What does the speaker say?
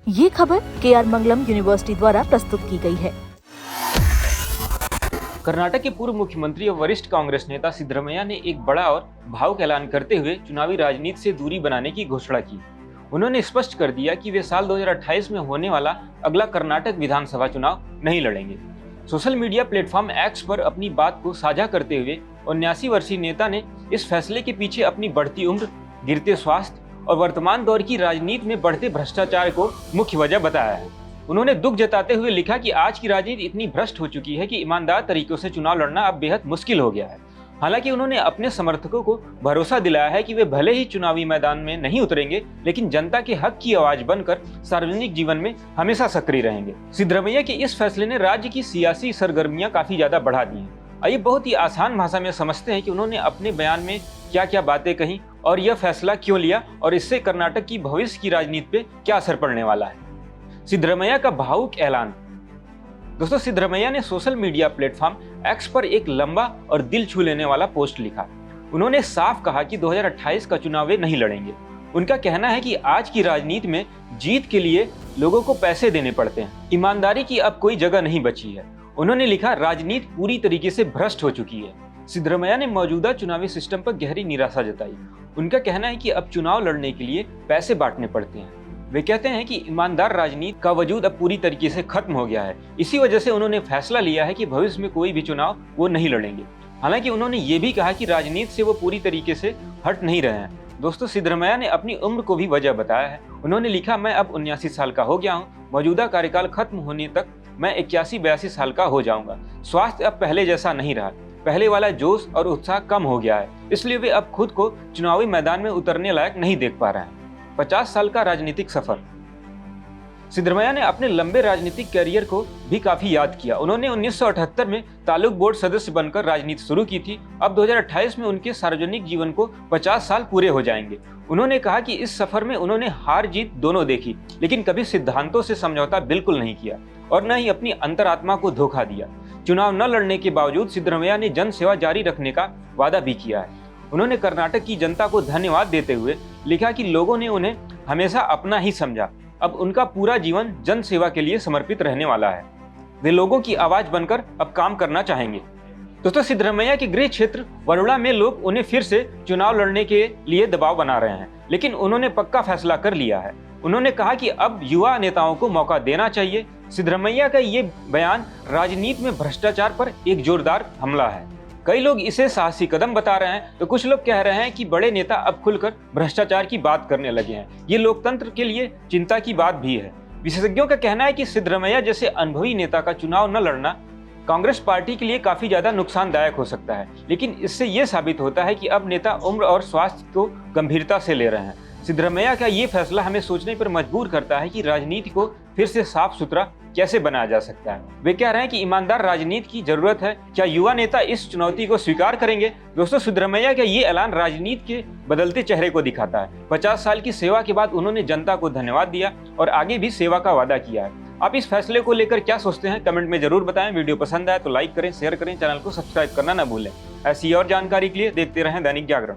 ये खबर KR मंगलम university द्वारा प्रस्तुत की गई है। कर्नाटक के पूर्व मुख्यमंत्री और वरिष्ठ कांग्रेस नेता सिद्धरमैया ने एक बड़ा और भावुक ऐलान करते हुए चुनावी राजनीति से दूरी बनाने की घोषणा की। उन्होंने स्पष्ट कर दिया कि वे साल 2028 में होने वाला अगला कर्नाटक विधानसभा चुनाव नहीं लड़ेंगे। सोशल मीडिया प्लेटफॉर्म एक्स पर अपनी बात को साझा करते हुए 79 वर्षीय नेता ने इस फैसले के पीछे अपनी बढ़ती उम्र, गिरते स्वास्थ्य और वर्तमान दौर की राजनीति में बढ़ते भ्रष्टाचार को मुख्य वजह बताया है। उन्होंने दुख जताते हुए लिखा कि आज की राजनीति इतनी भ्रष्ट हो चुकी है कि ईमानदार तरीकों से चुनाव लड़ना अब बेहद मुश्किल हो गया है। हालांकि उन्होंने अपने समर्थकों को भरोसा दिलाया है कि वे भले ही चुनावी मैदान में नहीं उतरेंगे, लेकिन जनता के हक की आवाज बनकर सार्वजनिक जीवन में हमेशा सक्रिय रहेंगे। सिद्धरमैया के इस फैसले ने राज्य की सियासी सरगर्मियां काफी ज्यादा बढ़ा दी हैं। आइए बहुत ही आसान भाषा में समझते हैं कि उन्होंने अपने बयान में क्या क्या बातें कही और यह फैसला क्यों लिया और इससे कर्नाटक की भविष्य की राजनीति पे क्या असर पड़ने वाला है। सिद्धरमैया का भावुक ऐलान। दोस्तों, सिद्धरमैया ने सोशल मीडिया प्लेटफॉर्म एक्स पर एक लंबा और दिल छू लेने वाला पोस्ट लिखा। उन्होंने साफ कहा कि 2028 का चुनाव वे नहीं लड़ेंगे। उनका कहना है कि आज की राजनीति में जीत के लिए लोगों को पैसे देने पड़ते हैं, ईमानदारी की अब कोई जगह नहीं बची है। उन्होंने लिखा, राजनीति पूरी तरीके से भ्रष्ट हो चुकी है। सिद्धरमैया ने मौजूदा चुनावी सिस्टम पर गहरी निराशा जताई। उनका कहना है कि अब चुनाव लड़ने के लिए पैसे बांटने पड़ते हैं। वे कहते हैं कि ईमानदार राजनीति का वजूद अब पूरी तरीके से खत्म हो गया है। इसी वजह से उन्होंने फैसला लिया है कि भविष्य में कोई भी चुनाव वो नहीं लड़ेंगे। हालांकि उन्होंने ये भी कहा कि राजनीति से वो पूरी तरीके से हट नहीं रहे हैं। दोस्तों, सिद्धरमैया ने अपनी उम्र को भी वजह बताया है। उन्होंने लिखा, मैं अब 79 साल का हो गया हूँ। मौजूदा कार्यकाल खत्म होने तक मैं 81-82 साल का हो जाऊंगा। स्वास्थ्य अब पहले जैसा नहीं रहा। पहले वाला जोश और उत्साह कम हो गया है, इसलिए वे अब खुद को चुनावी मैदान में उतरने लायक नहीं देख पा रहे हैं। 50 साल का राजनीतिक सफर। सिद्धरमैया ने अपने लंबे राजनीतिक कैरियर को भी काफी याद किया। उन्होंने 1978 में तालुक बोर्ड सदस्य बनकर राजनीति शुरू की थी। अब 2028 में उनके सार्वजनिक जीवन को 50 साल पूरे हो जाएंगे। उन्होंने कहा कि इस सफर में उन्होंने हार जीत दोनों देखी, लेकिन कभी सिद्धांतों से समझौता बिल्कुल नहीं किया और न ही अपनी अंतरात्मा को धोखा दिया। चुनाव न लड़ने के बावजूद सिद्धरमैया ने जन सेवा जारी रखने का वादा भी किया है। उन्होंने कर्नाटक की जनता को धन्यवाद देते हुए लिखा कि लोगों ने उन्हें हमेशा अपना ही समझा। अब उनका पूरा जीवन जन सेवा के लिए समर्पित रहने वाला है। वे लोगों की आवाज बनकर अब काम करना चाहेंगे। दोस्तों, सिद्धरमैया के गृह क्षेत्र वरुणा में लोग उन्हें फिर से चुनाव लड़ने के लिए दबाव बना रहे हैं, लेकिन उन्होंने पक्का फैसला कर लिया है। उन्होंने कहा कि अब युवा नेताओं को मौका देना चाहिए। सिद्धरमैया का ये बयान राजनीति में भ्रष्टाचार पर एक जोरदार हमला है। कई लोग इसे साहसी कदम बता रहे हैं, तो कुछ लोग कह रहे हैं कि बड़े नेता अब खुलकर भ्रष्टाचार की बात करने लगे हैं। ये लोकतंत्र के लिए चिंता की बात भी है। विशेषज्ञों का कहना है कि सिद्धरमैया जैसे अनुभवी नेता का चुनाव न लड़ना कांग्रेस पार्टी के लिए काफी ज्यादा नुकसानदायक हो सकता है, लेकिन इससे ये साबित होता है कि अब नेता उम्र और स्वास्थ्य को गंभीरता से ले रहे हैं। सिद्धरमैया का ये फैसला हमें सोचने पर मजबूर करता है कि राजनीति को फिर से साफ सुथरा कैसे बनाया जा सकता है। वे कह रहे हैं कि ईमानदार राजनीति की जरूरत है। क्या युवा नेता इस चुनौती को स्वीकार करेंगे? दोस्तों, सिद्धरमैया का ये ऐलान राजनीति के बदलते चेहरे को दिखाता है। 50 साल की सेवा के बाद उन्होंने जनता को धन्यवाद दिया और आगे भी सेवा का वादा किया है। आप इस फैसले को लेकर क्या सोचते हैं? कमेंट में जरूर बताएं। वीडियो पसंद आए तो लाइक करें, शेयर करें, चैनल को सब्सक्राइब करना न भूलें। ऐसी और जानकारी के लिए देखते रहें दैनिक जागरण।